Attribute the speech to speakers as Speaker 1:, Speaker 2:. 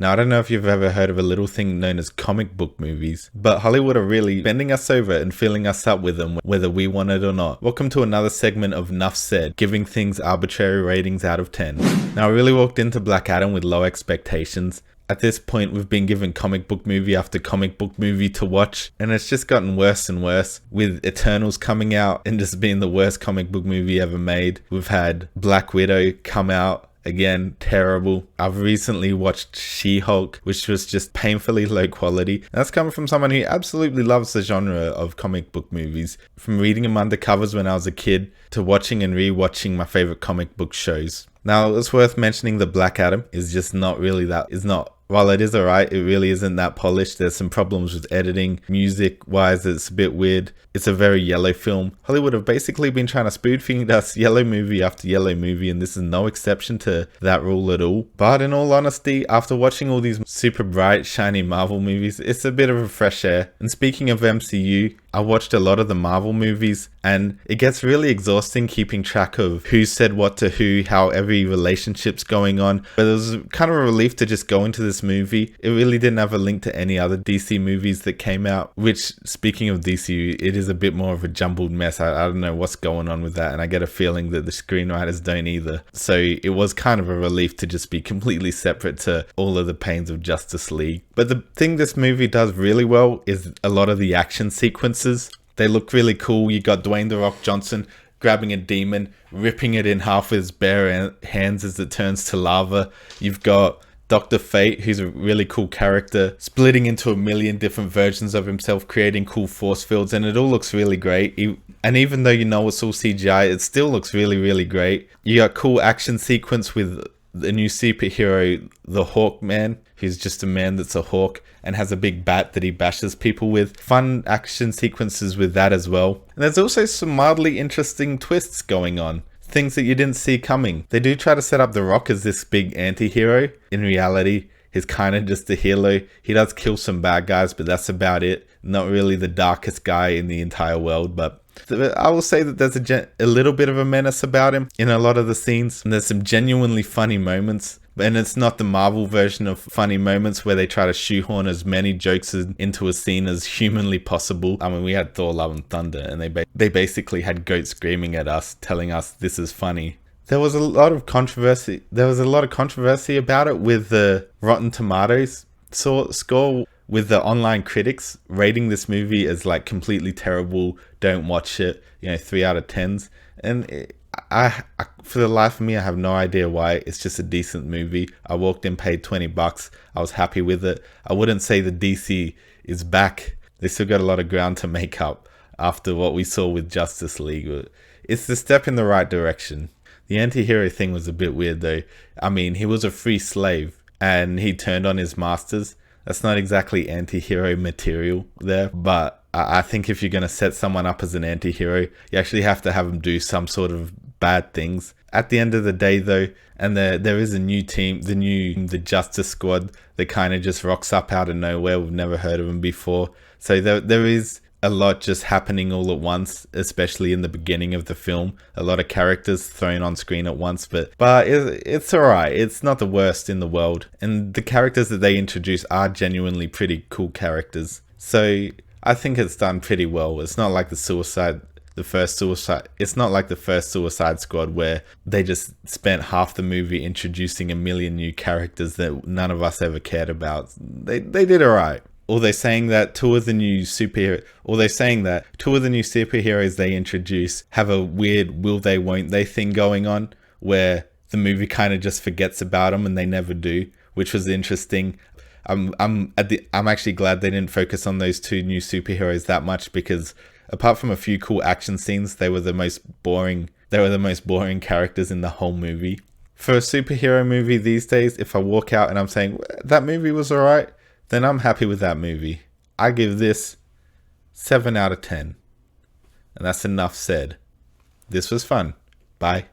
Speaker 1: Now, I don't know if you've ever heard of a little thing known as comic book movies, but Hollywood are really bending us over and filling us up with them whether we want it or not. Welcome to another segment of NUFF Said, giving things arbitrary ratings out of 10. Now, I really walked into Black Adam with low expectations. At this point, we've been given comic book movie after comic book movie to watch, and it's just gotten worse and worse, with Eternals coming out and just being the worst comic book movie ever made. We've had Black Widow come out. Again, terrible. I've recently watched She-Hulk, which was just painfully low quality. And that's coming from someone who absolutely loves the genre of comic book movies. From reading them under covers when I was a kid to watching and re-watching my favorite comic book shows. Now, it's worth mentioning that Black Adam is just not really while it is alright, it really isn't that polished. There's some problems with editing, music-wise, it's a bit weird. It's a very yellow film. Hollywood have basically been trying to spoon-feed us yellow movie after yellow movie, and this is no exception to that rule at all. But in all honesty, after watching all these super bright, shiny Marvel movies, it's a bit of a fresh air. And speaking of MCU, I watched a lot of the Marvel movies, and it gets really exhausting keeping track of who said what to who, how every relationship's going on. But it was kind of a relief to just go into this movie. It really didn't have a link to any other DC movies that came out, which, speaking of DC, it is a bit more of a jumbled mess. I don't know what's going on with that, and I get a feeling that the screenwriters don't either. So it was kind of a relief to just be completely separate to all of the pains of Justice League. But the thing this movie does really well is a lot of the action sequences. They look really cool. You got Dwayne "The Rock" Johnson grabbing a demon, ripping it in half with his bare hands as it turns to lava. You've got Dr. Fate, who's a really cool character, splitting into a million different versions of himself, creating cool force fields, and it all looks really great. And even though you know it's all CGI, it still looks really, really great. You got cool action sequence with the new superhero, the Hawkman, who's just a man that's a hawk and has a big bat that he bashes people with. Fun action sequences with that as well. And there's also some mildly interesting twists going on. Things that you didn't see coming. They do try to set up The Rock as this big anti-hero. In reality, he's kind of just a hero. He does kill some bad guys, but that's about it. Not really the darkest guy in the entire world, but I will say that there's a little bit of a menace about him in a lot of the scenes. And there's some genuinely funny moments. And it's not the Marvel version of funny moments where they try to shoehorn as many jokes into a scene as humanly possible. I mean, we had Thor: Love and Thunder, and they basically had goats screaming at us, telling us this is funny. There was a lot of controversy. About it with the Rotten Tomatoes score, with the online critics rating this movie as like completely terrible. Don't watch it. 3 out of 10s, and I for the life of me, I have no idea why. It's just a decent movie. I walked in, paid $20. I was happy with it. I wouldn't say the DC is back. They still got a lot of ground to make up after what we saw with Justice League. It's the step in the right direction. The anti-hero thing was a bit weird though. I mean, he was a free slave and he turned on his masters. That's not exactly anti-hero material there, but I think if you're going to set someone up as an anti-hero, you actually have to have them do some sort of bad things. At the end of the day though, and there is a new team, the Justice Squad, that kind of just rocks up out of nowhere. We've never heard of them before. So there is a lot just happening all at once, especially in the beginning of the film. A lot of characters thrown on screen at once, but it's alright. It's not the worst in the world. And the characters that they introduce are genuinely pretty cool characters. So I think it's done pretty well. It's not like it's not like the first Suicide Squad where they just spent half the movie introducing a million new characters that none of us ever cared about. They did alright. Or they're saying that two of the new superheroes they introduce have a weird will they won't they thing going on, where the movie kind of just forgets about them and they never do, which was interesting. I'm actually glad they didn't focus on those two new superheroes that much, because apart from a few cool action scenes, they were the most boring characters in the whole movie. For a superhero movie these days, if I walk out and I'm saying that movie was alright, then I'm happy with that movie. I give this 7 out of 10. And that's enough said. This was fun. Bye.